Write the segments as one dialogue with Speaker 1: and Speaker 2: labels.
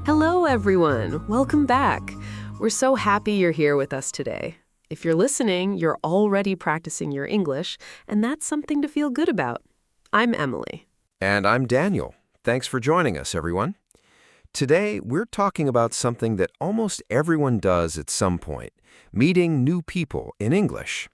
Speaker 1: Hello, everyone. Welcome back. We're so happy you're here with us today. If you're listening, you're already practicing your English, and that's something to feel good about. I'm Emily.
Speaker 2: And I'm Daniel. Thanks for joining us, everyone. Today, we're talking about something that almost everyone does at some point, meeting new people in English.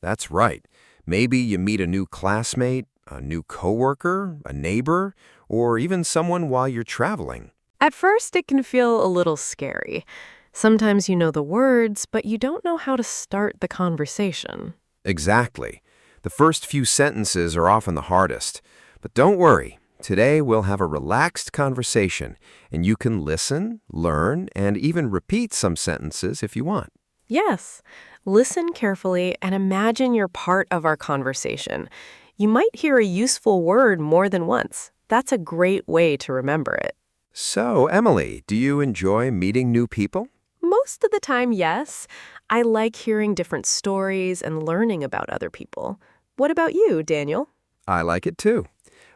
Speaker 2: That's right. Maybe you meet a new classmate, a new coworker, a neighbor, or even someone while you're traveling.
Speaker 1: At first, it can feel a little scary. Sometimes you know the words, but you don't know how to start the conversation.
Speaker 2: Exactly. The first few sentences are often the hardest. But don't worry. Today, we'll have a relaxed conversation, and you can listen, learn, and even repeat some sentences if you want.
Speaker 1: Yes. Listen carefully and imagine you're part of our conversation. You might hear a useful word more than once. That's a great way to remember it.
Speaker 2: So, Emily, do you enjoy meeting new people?
Speaker 1: Most of the time, yes. I like hearing different stories and learning about other people. What about you, Daniel?
Speaker 2: I like it too.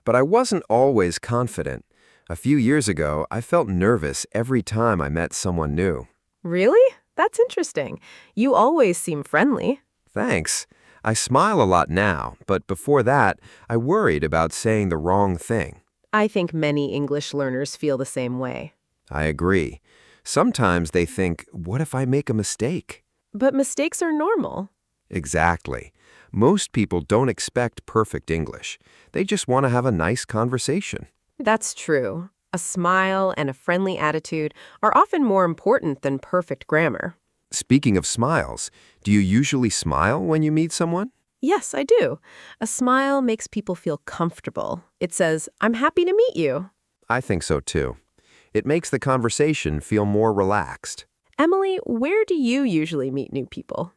Speaker 2: But I wasn't always confident. A few years ago, I felt nervous every time I met someone new.
Speaker 1: Really? That's interesting. You always seem friendly.
Speaker 2: Thanks. I smile a lot now, but before that, I worried about saying the wrong thing.
Speaker 1: I think many English learners feel the same way.
Speaker 2: I agree. Sometimes they think, what if I make a mistake?
Speaker 1: But mistakes are normal.
Speaker 2: Exactly. Most people don't expect perfect English. They just want to have a nice conversation.
Speaker 1: That's true. A smile and a friendly attitude are often more important than perfect grammar.
Speaker 2: Speaking of smiles, do you usually smile when you meet someone?
Speaker 1: Yes, I do. A smile makes people feel comfortable. It says, I'm happy to meet you.
Speaker 2: I think so too. It makes the conversation feel more relaxed.
Speaker 1: Emily, where do you usually meet new people?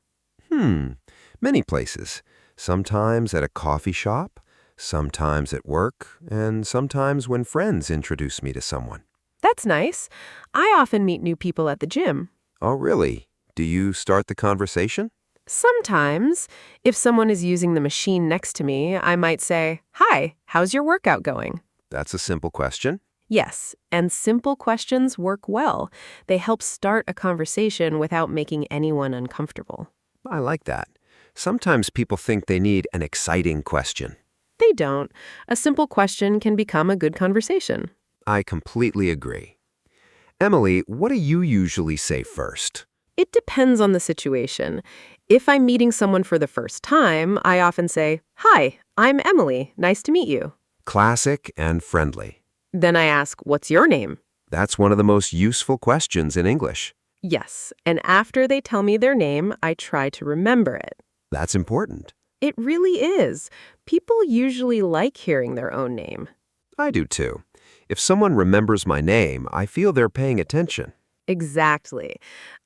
Speaker 2: Many places. Sometimes at a coffee shop, sometimes at work, and sometimes when friends introduce me to someone.
Speaker 1: That's nice. I often meet new people at the gym.
Speaker 2: Oh, really? Do you start the conversation?
Speaker 1: Sometimes, if someone is using the machine next to me, I might say, Hi, how's your workout going?
Speaker 2: That's a simple question.
Speaker 1: Yes, and simple questions work well. They help start a conversation without making anyone uncomfortable.
Speaker 2: I like that. Sometimes people think they need an exciting question.
Speaker 1: They don't. A simple question can become a good conversation.
Speaker 2: I completely agree. Emily, what do you usually say first?
Speaker 1: It depends on the situation. If I'm meeting someone for the first time, I often say, Hi, I'm Emily. Nice to meet you.
Speaker 2: Classic and friendly.
Speaker 1: Then I ask, What's your name?
Speaker 2: That's one of the most useful questions in English.
Speaker 1: Yes, and after they tell me their name, I try to remember it.
Speaker 2: That's important.
Speaker 1: It really is. People usually like hearing their own name.
Speaker 2: I do too. If someone remembers my name, I feel they're paying attention.
Speaker 1: Exactly.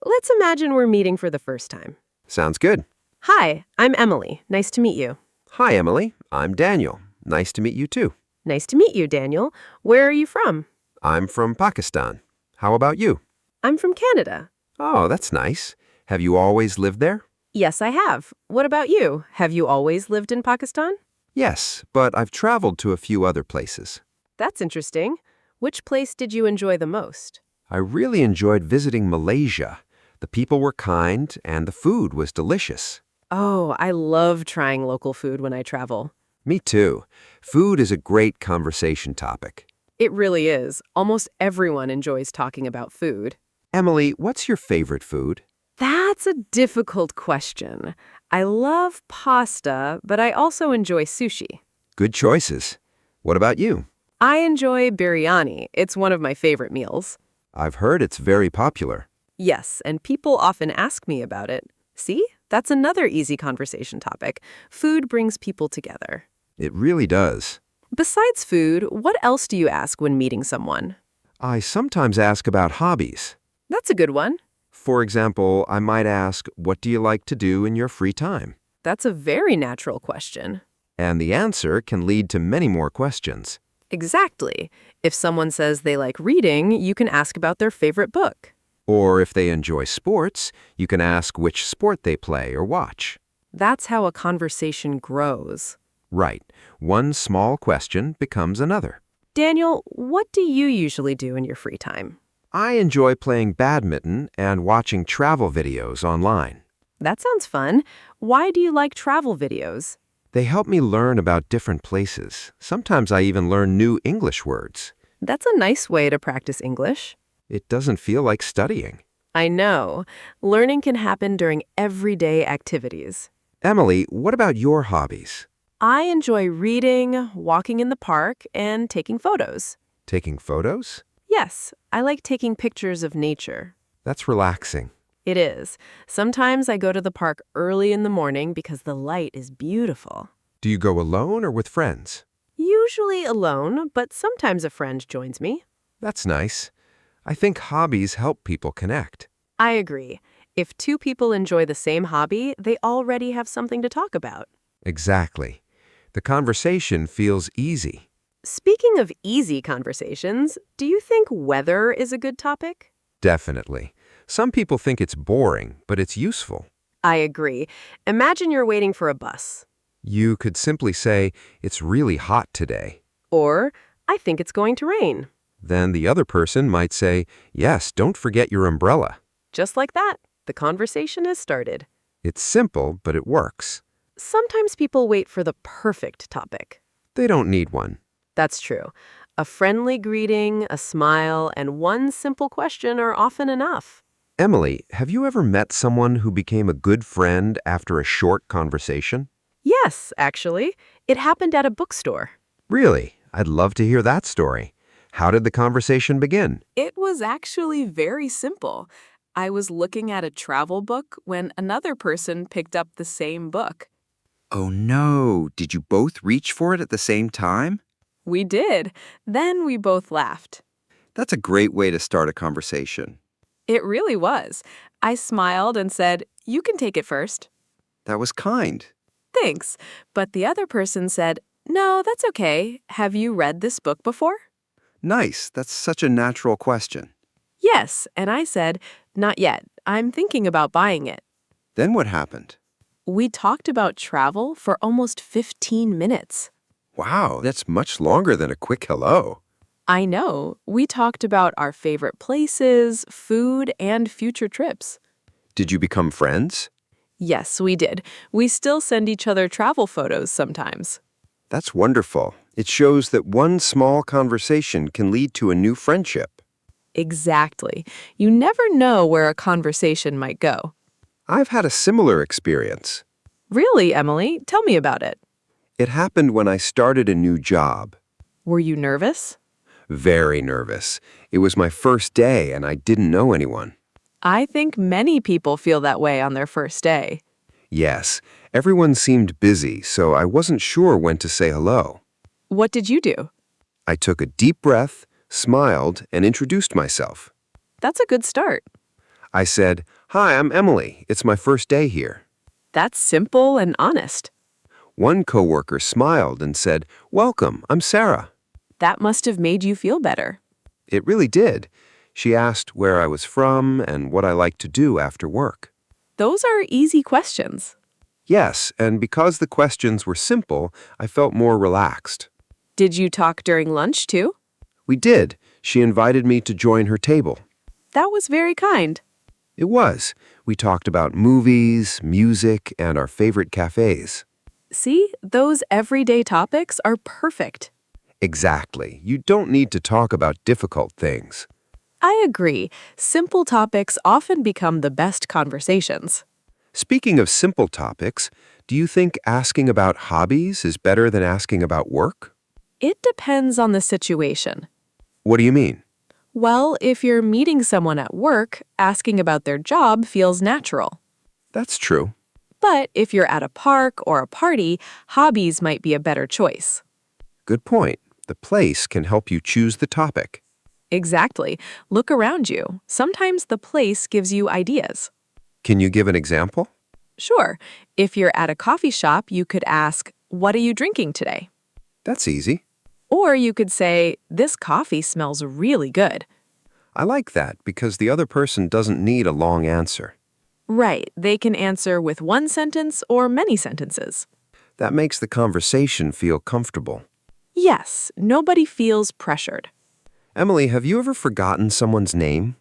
Speaker 1: Let's imagine we're meeting for the first time.
Speaker 2: Sounds good.
Speaker 1: Hi, I'm Emily. Nice to meet you.
Speaker 2: Hi, Emily. I'm Daniel. Nice to meet you too.
Speaker 1: Nice to meet you, Daniel. Where are you from?
Speaker 2: I'm from Pakistan. How about you?
Speaker 1: I'm from Canada.
Speaker 2: Oh, that's nice. Have you always lived there?
Speaker 1: Yes, I have. What about you? Have you always lived in Pakistan?
Speaker 2: Yes, but I've traveled to a few other places.
Speaker 1: That's interesting. Which place did you enjoy the most?
Speaker 2: I really enjoyed visiting Malaysia. The people were kind and the food was delicious.
Speaker 1: Oh, I love trying local food when I travel.
Speaker 2: Me too. Food is a great conversation topic.
Speaker 1: It really is. Almost everyone enjoys talking about food.
Speaker 2: Emily, what's your favorite food?
Speaker 1: That's a difficult question. I love pasta, but I also enjoy sushi.
Speaker 2: Good choices. What about you?
Speaker 1: I enjoy biryani. It's one of my favorite meals.
Speaker 2: I've heard it's very popular.
Speaker 1: Yes, and people often ask me about it. See? That's another easy conversation topic. Food brings people together.
Speaker 2: It really does.
Speaker 1: Besides food, what else do you ask when meeting someone?
Speaker 2: I sometimes ask about hobbies.
Speaker 1: That's a good one.
Speaker 2: For example, I might ask, what do you like to do in your free time?
Speaker 1: That's a very natural question.
Speaker 2: And the answer can lead to many more questions.
Speaker 1: Exactly. If someone says they like reading, you can ask about their favorite book.
Speaker 2: Or if they enjoy sports, you can ask which sport they play or watch.
Speaker 1: That's how a conversation grows.
Speaker 2: Right. One small question becomes another.
Speaker 1: Daniel, what do you usually do in your free time?
Speaker 2: I enjoy playing badminton and watching travel videos online.
Speaker 1: That sounds fun. Why do you like travel videos?
Speaker 2: They help me learn about different places. Sometimes I even learn new English words.
Speaker 1: That's a nice way to practice English.
Speaker 2: It doesn't feel like studying.
Speaker 1: I know. Learning can happen during everyday activities.
Speaker 2: Emily, what about your hobbies?
Speaker 1: I enjoy reading, walking in the park, and taking photos.
Speaker 2: Taking photos?
Speaker 1: Yes, I like taking pictures of nature.
Speaker 2: That's relaxing.
Speaker 1: It is. Sometimes I go to the park early in the morning because the light is beautiful.
Speaker 2: Do you go alone or with friends?
Speaker 1: Usually alone, but sometimes a friend joins me.
Speaker 2: That's nice. I think hobbies help people connect.
Speaker 1: I agree. If two people enjoy the same hobby, they already have something to talk about.
Speaker 2: Exactly. The conversation feels easy.
Speaker 1: Speaking of easy conversations, do you think weather is a good topic?
Speaker 2: Definitely. Some people think it's boring, but it's useful.
Speaker 1: I agree. Imagine you're waiting for a bus.
Speaker 2: You could simply say, it's really hot today.
Speaker 1: Or, I think it's going to rain.
Speaker 2: Then the other person might say, yes, don't forget your umbrella.
Speaker 1: Just like that, the conversation has started.
Speaker 2: It's simple, but it works.
Speaker 1: Sometimes people wait for the perfect topic.
Speaker 2: They don't need one.
Speaker 1: That's true. A friendly greeting, a smile, and one simple question are often enough.
Speaker 2: Emily, have you ever met someone who became a good friend after a short conversation?
Speaker 1: Yes, actually. It happened at a bookstore.
Speaker 2: Really? I'd love to hear that story. How did the conversation begin?
Speaker 3: It was actually very simple. I was looking at a travel book when another person picked up the same book.
Speaker 4: Oh no, did you both reach for it at the same time?
Speaker 3: We did. Then we both laughed.
Speaker 4: That's a great way to start a conversation.
Speaker 3: It really was. I smiled and said, "You can take it first."
Speaker 4: That was kind.
Speaker 3: Thanks. But the other person said, "No, that's okay. Have you read this book before?"
Speaker 4: Nice, that's such a natural question.
Speaker 3: Yes, and I said, "Not yet. I'm thinking about buying it."
Speaker 4: Then what happened?
Speaker 3: We talked about travel for almost 15 minutes.
Speaker 2: Wow, that's much longer than a quick hello.
Speaker 3: I know. We talked about our favorite places, food, and future trips.
Speaker 2: Did you become friends?
Speaker 3: Yes, we did. We still send each other travel photos sometimes.
Speaker 2: That's wonderful. It shows that one small conversation can lead to a new friendship.
Speaker 3: Exactly. You never know where a conversation might go.
Speaker 2: I've had a similar experience.
Speaker 3: Really, Emily? Tell me about it.
Speaker 2: It happened when I started a new job.
Speaker 3: Were you nervous?
Speaker 2: Very nervous. It was my first day and I didn't know anyone.
Speaker 3: I think many people feel that way on their first day.
Speaker 2: Yes, everyone seemed busy, so I wasn't sure when to say hello.
Speaker 3: What did you do?
Speaker 2: I took a deep breath, smiled, and introduced myself.
Speaker 3: That's a good start.
Speaker 2: I said, "Hi, I'm Emily. It's my first day here."
Speaker 3: That's simple and honest.
Speaker 2: One coworker smiled and said, "Welcome, I'm Sarah."
Speaker 3: That must have made you feel better.
Speaker 2: It really did. She asked where I was from and what I liked to do after work.
Speaker 3: Those are easy questions.
Speaker 2: Yes, and because the questions were simple, I felt more relaxed.
Speaker 3: Did you talk during lunch too?
Speaker 2: We did. She invited me to join her table.
Speaker 3: That was very kind.
Speaker 2: It was. We talked about movies, music, and our favorite cafes.
Speaker 3: See, those everyday topics are perfect.
Speaker 2: Exactly. You don't need to talk about difficult things.
Speaker 3: I agree. Simple topics often become the best conversations.
Speaker 2: Speaking of simple topics, do you think asking about hobbies is better than asking about work?
Speaker 3: It depends on the situation.
Speaker 2: What do you mean?
Speaker 3: Well, if you're meeting someone at work, asking about their job feels natural.
Speaker 2: That's true.
Speaker 3: But if you're at a park or a party, hobbies might be a better choice.
Speaker 2: Good point. The place can help you choose the topic.
Speaker 3: Exactly. Look around you. Sometimes the place gives you ideas.
Speaker 2: Can you give an example?
Speaker 3: Sure. If you're at a coffee shop, you could ask, "What are you drinking today?"
Speaker 2: That's easy.
Speaker 3: Or you could say, "This coffee smells really good."
Speaker 2: I like that because the other person doesn't need a long answer.
Speaker 3: Right. They can answer with one sentence or many sentences.
Speaker 2: That makes the conversation feel comfortable.
Speaker 3: Yes, nobody feels pressured.
Speaker 2: Emily, have you ever forgotten someone's name?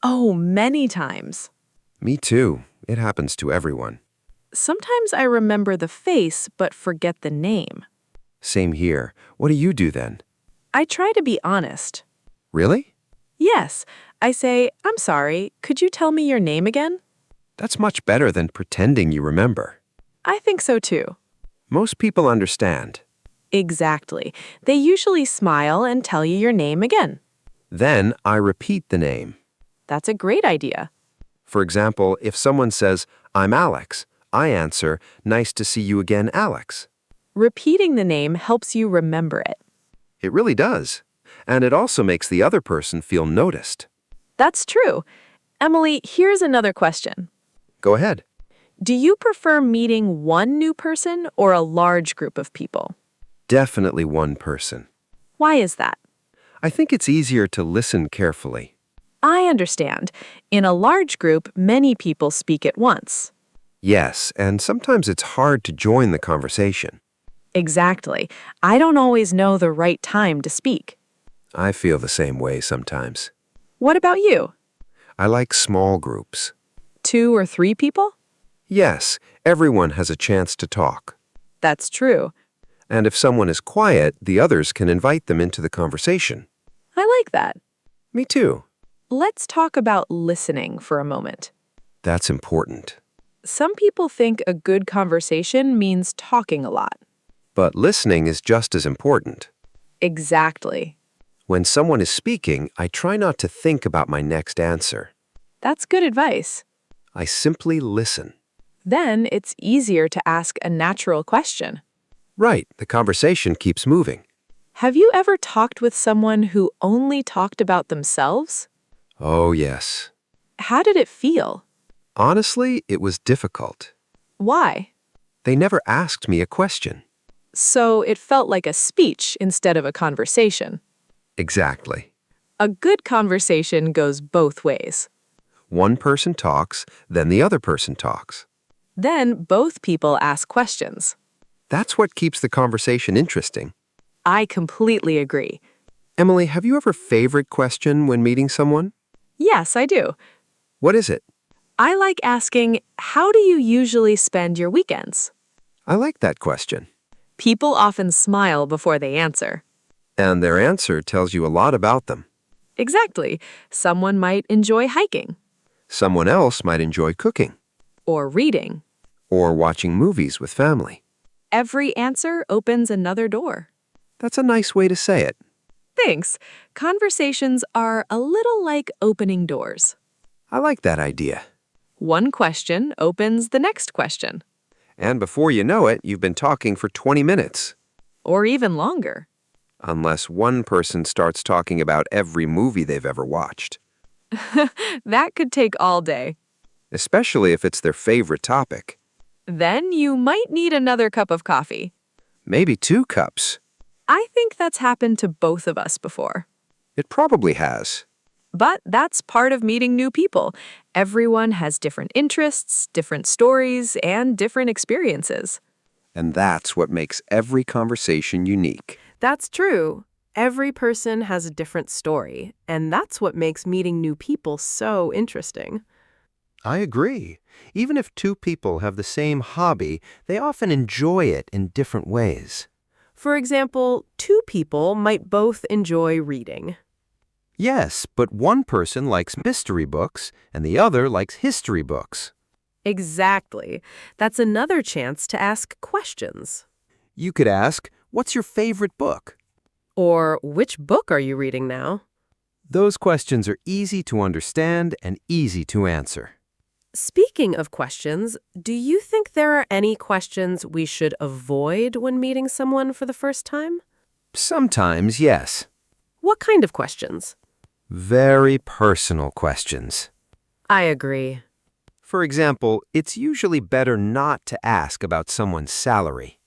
Speaker 3: Oh, many times.
Speaker 2: Me too. It happens to everyone.
Speaker 3: Sometimes I remember the face but forget the name.
Speaker 2: Same here. What do you do then?
Speaker 3: I try to be honest.
Speaker 2: Really?
Speaker 3: Yes, I say, I'm sorry, could you tell me your name again?
Speaker 2: That's much better than pretending you remember.
Speaker 3: I think so too.
Speaker 2: Most people understand.
Speaker 3: Exactly. They usually smile and tell you your name again.
Speaker 2: Then I repeat the name.
Speaker 3: That's a great idea.
Speaker 2: For example, if someone says, I'm Alex, I answer, nice to see you again, Alex.
Speaker 3: Repeating the name helps you remember it.
Speaker 2: It really does. And it also makes the other person feel noticed.
Speaker 3: That's true. Emily, here's another question.
Speaker 2: Go ahead.
Speaker 3: Do you prefer meeting one new person or a large group of people?
Speaker 2: Definitely one person.
Speaker 3: Why is that?
Speaker 2: I think it's easier to listen carefully.
Speaker 3: I understand. In a large group, many people speak at once.
Speaker 2: Yes, and sometimes it's hard to join the conversation.
Speaker 3: Exactly. I don't always know the right time to speak.
Speaker 2: I feel the same way sometimes.
Speaker 3: What about you?
Speaker 2: I like small groups.
Speaker 3: 2 or 3 people?
Speaker 2: Yes, everyone has a chance to talk.
Speaker 3: That's true.
Speaker 2: And if someone is quiet, the others can invite them into the conversation.
Speaker 3: I like that.
Speaker 2: Me too.
Speaker 3: Let's talk about listening for a moment.
Speaker 2: That's important.
Speaker 3: Some people think a good conversation means talking a lot.
Speaker 2: But listening is just as important.
Speaker 3: Exactly.
Speaker 2: When someone is speaking, I try not to think about my next answer.
Speaker 3: That's good advice.
Speaker 2: I simply listen.
Speaker 3: Then it's easier to ask a natural question.
Speaker 2: Right, the conversation keeps moving.
Speaker 3: Have you ever talked with someone who only talked about themselves?
Speaker 2: Oh, yes.
Speaker 3: How did it feel?
Speaker 2: Honestly, it was difficult.
Speaker 3: Why?
Speaker 2: They never asked me a question.
Speaker 3: So it felt like a speech instead of a conversation.
Speaker 2: Exactly.
Speaker 3: A good conversation goes both ways.
Speaker 2: One person talks, then the other person talks.
Speaker 3: Then both people ask questions.
Speaker 2: That's what keeps the conversation interesting.
Speaker 3: I completely agree.
Speaker 2: Emily, have you ever favorite question when meeting someone?
Speaker 3: Yes, I do.
Speaker 2: What is it?
Speaker 3: I like asking, how do you usually spend your weekends?
Speaker 2: I like that question.
Speaker 3: People often smile before they answer.
Speaker 2: And their answer tells you a lot about them.
Speaker 3: Exactly. Someone might enjoy hiking,
Speaker 2: Someone else might enjoy cooking
Speaker 3: or reading.
Speaker 2: or watching movies with family.
Speaker 3: Every answer opens another door.
Speaker 2: That's a nice way to say it.
Speaker 3: Thanks. Conversations are a little like opening doors.
Speaker 2: I like that idea.
Speaker 3: One question opens the next question,
Speaker 2: And before you know it, you've been talking for 20 minutes.
Speaker 3: or even longer.
Speaker 2: Unless one person starts talking about every movie they've ever watched.
Speaker 3: That could take all day.
Speaker 2: Especially if it's their favorite topic.
Speaker 3: Then you might need another cup of coffee.
Speaker 2: Maybe 2 cups.
Speaker 3: I think that's happened to both of us before.
Speaker 2: It probably has.
Speaker 3: But that's part of meeting new people. Everyone has different interests, different stories, and different experiences.
Speaker 2: And that's what makes every conversation unique.
Speaker 1: That's true. Every person has a different story, and that's what makes meeting new people so interesting.
Speaker 5: I agree. Even if 2 people have the same hobby, they often enjoy it in different ways.
Speaker 1: For example, 2 people might both enjoy reading.
Speaker 5: Yes, but one person likes mystery books and the other likes history books.
Speaker 1: Exactly. That's another chance to ask questions.
Speaker 5: You could ask, what's your favorite book?
Speaker 1: Or, which book are you reading now?
Speaker 5: Those questions are easy to understand and easy to answer.
Speaker 1: Speaking of questions, do you think there are any questions we should avoid when meeting someone for the first time?
Speaker 5: Sometimes, yes.
Speaker 1: What kind of questions?
Speaker 5: Very personal questions.
Speaker 1: I agree.
Speaker 5: For example, it's usually better not to ask about someone's salary.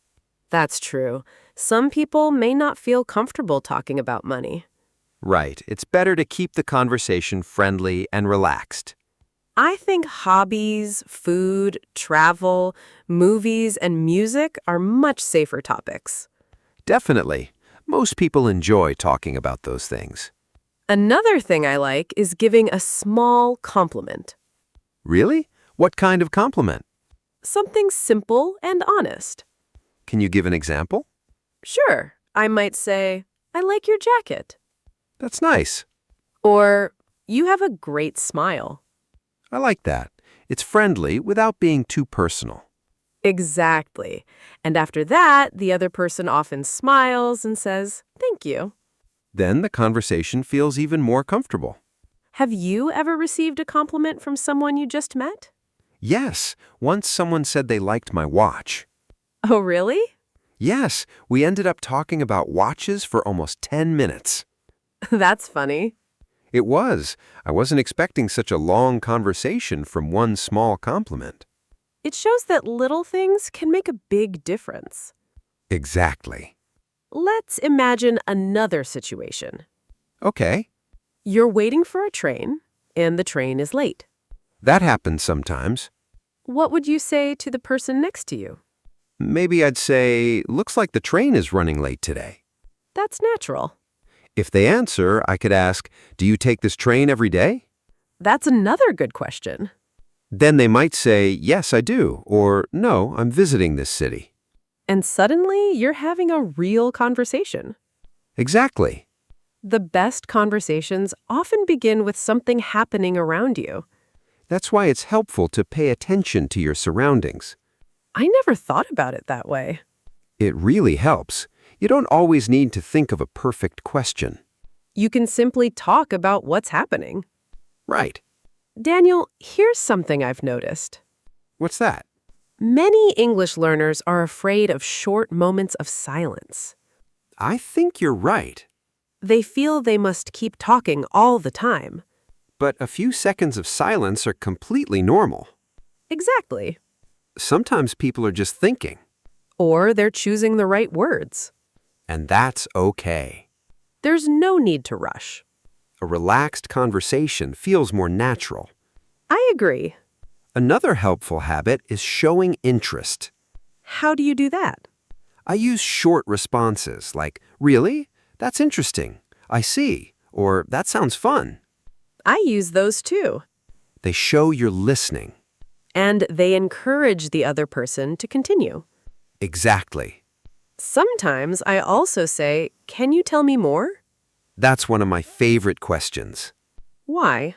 Speaker 1: That's true. Some people may not feel comfortable talking about money.
Speaker 5: Right, it's better to keep the conversation friendly and relaxed.
Speaker 1: I think hobbies, food, travel, movies, and music are much safer topics.
Speaker 2: Definitely. Most people enjoy talking about those things.
Speaker 1: Another thing I like is giving a small compliment.
Speaker 2: Really? What kind of compliment?
Speaker 1: Something simple and honest.
Speaker 2: Can you give an example?
Speaker 1: Sure, I might say, I like your jacket.
Speaker 2: That's nice.
Speaker 1: Or, you have a great smile.
Speaker 2: I like that. It's friendly without being too personal.
Speaker 1: Exactly. And after that, the other person often smiles and says, thank you.
Speaker 2: Then the conversation feels even more comfortable.
Speaker 1: Have you ever received a compliment from someone you just met?
Speaker 2: Yes, once someone said they liked my watch.
Speaker 1: Oh, really?
Speaker 2: Yes, we ended up talking about watches for almost 10 minutes.
Speaker 1: That's funny.
Speaker 2: It was. I wasn't expecting such a long conversation from one small compliment.
Speaker 1: It shows that little things can make a big difference.
Speaker 2: Exactly.
Speaker 1: Let's imagine another situation.
Speaker 2: Okay,
Speaker 1: You're waiting for a train, and the train is late.
Speaker 2: that happens sometimes.
Speaker 1: What would you say to the person next to you?
Speaker 2: Maybe I'd say, looks like the train is running late today.
Speaker 1: That's natural.
Speaker 2: If they answer, I could ask, do you take this train every day?
Speaker 1: That's another good question.
Speaker 2: Then they might say, yes, I do, or no, I'm visiting this city.
Speaker 1: And suddenly, you're having a real conversation.
Speaker 2: Exactly.
Speaker 1: The best conversations often begin with something happening around you.
Speaker 2: That's why it's helpful to pay attention to your surroundings.
Speaker 1: I never thought about it that way.
Speaker 2: It really helps. You don't always need to think of a perfect question.
Speaker 1: You can simply talk about what's happening.
Speaker 2: Right.
Speaker 1: Daniel, here's something I've noticed.
Speaker 2: What's that?
Speaker 1: Many English learners are afraid of short moments of silence.
Speaker 2: I think you're right.
Speaker 1: They feel they must keep talking all the time.
Speaker 2: But a few seconds of silence are completely normal.
Speaker 1: Exactly.
Speaker 2: Sometimes people are just thinking,
Speaker 1: Or they're choosing the right words.
Speaker 2: and that's okay.
Speaker 1: There's no need to rush.
Speaker 2: A relaxed conversation feels more natural.
Speaker 1: I agree.
Speaker 2: Another helpful habit is showing interest.
Speaker 1: How do you do that?
Speaker 2: I use short responses like, really? That's interesting. I see. Or, that sounds fun.
Speaker 1: I use those too.
Speaker 2: They show you're listening.
Speaker 1: And they encourage the other person to continue.
Speaker 2: Exactly.
Speaker 1: Sometimes I also say, can you tell me more?
Speaker 2: That's one of my favorite questions.
Speaker 1: Why?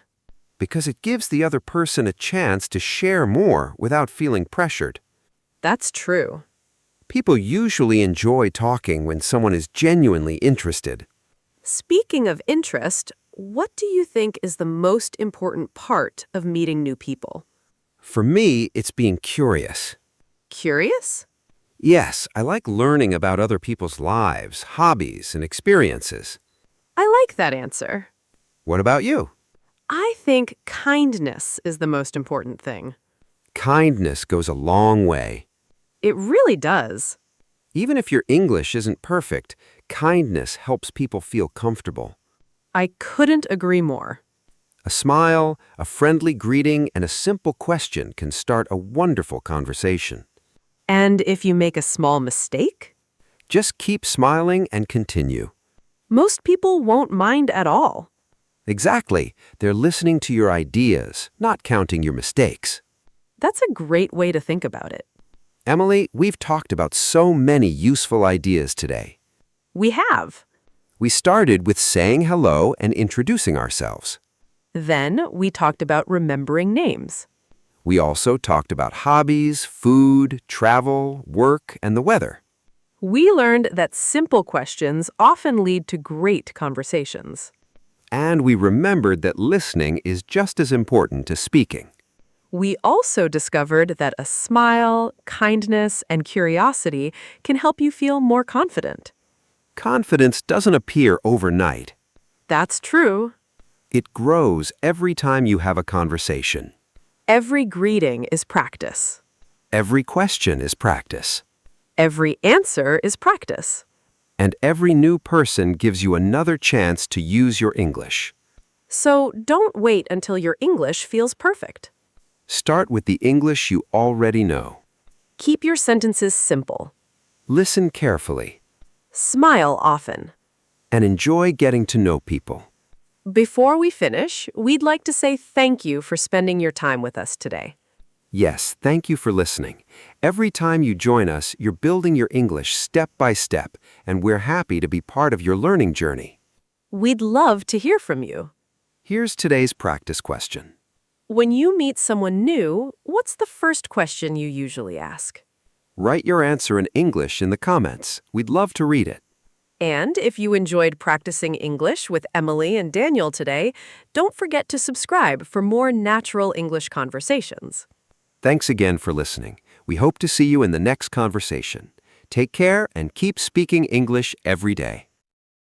Speaker 2: Because it gives the other person a chance to share more without feeling pressured.
Speaker 1: That's true.
Speaker 2: People usually enjoy talking when someone is genuinely interested.
Speaker 1: Speaking of interest, what do you think is the most important part of meeting new people?
Speaker 2: For me, it's being curious.
Speaker 1: Curious?
Speaker 2: Yes, I like learning about other people's lives, hobbies, and experiences.
Speaker 1: I like that answer.
Speaker 2: What about you?
Speaker 1: I think kindness is the most important thing.
Speaker 2: Kindness goes a long way.
Speaker 1: It really does.
Speaker 2: Even if your English isn't perfect, kindness helps people feel comfortable.
Speaker 1: I couldn't agree more.
Speaker 2: A smile, a friendly greeting, and a simple question can start a wonderful conversation.
Speaker 1: And if you make a small mistake,
Speaker 2: Just keep smiling and continue.
Speaker 1: most people won't mind at all.
Speaker 2: Exactly. They're listening to your ideas, not counting your mistakes.
Speaker 1: That's a great way to think about it.
Speaker 2: Emily, we've talked about so many useful ideas today.
Speaker 1: We have.
Speaker 2: We started with saying hello and introducing ourselves.
Speaker 1: Then we talked about remembering names.
Speaker 2: We also talked about hobbies, food, travel, work, and the weather.
Speaker 1: We learned that simple questions often lead to great conversations.
Speaker 2: And we remembered that listening is just as important as speaking.
Speaker 1: We also discovered that a smile, kindness, and curiosity can help you feel more confident.
Speaker 2: Confidence doesn't appear overnight.
Speaker 1: That's true.
Speaker 2: It grows every time you have a conversation.
Speaker 1: Every greeting is practice.
Speaker 2: Every question is practice.
Speaker 1: Every answer is practice.
Speaker 2: And every new person gives you another chance to use your English.
Speaker 1: So don't wait until your English feels perfect.
Speaker 2: Start with the English you already know.
Speaker 1: Keep your sentences simple.
Speaker 2: Listen carefully.
Speaker 1: Smile often.
Speaker 2: And enjoy getting to know people.
Speaker 1: Before we finish, we'd like to say thank you for spending your time with us today.
Speaker 2: Yes, thank you for listening. Every time you join us, you're building your English step by step, and we're happy to be part of your learning journey.
Speaker 1: We'd love to hear from you.
Speaker 2: Here's today's practice question.
Speaker 1: When you meet someone new, what's the first question you usually ask?
Speaker 2: Write your answer in English in the comments. We'd love to read it.
Speaker 1: And if you enjoyed practicing English with Emily and Daniel today, don't forget to subscribe for more natural English conversations.
Speaker 2: Thanks again for listening. We hope to see you in the next conversation. Take care and keep speaking English every day.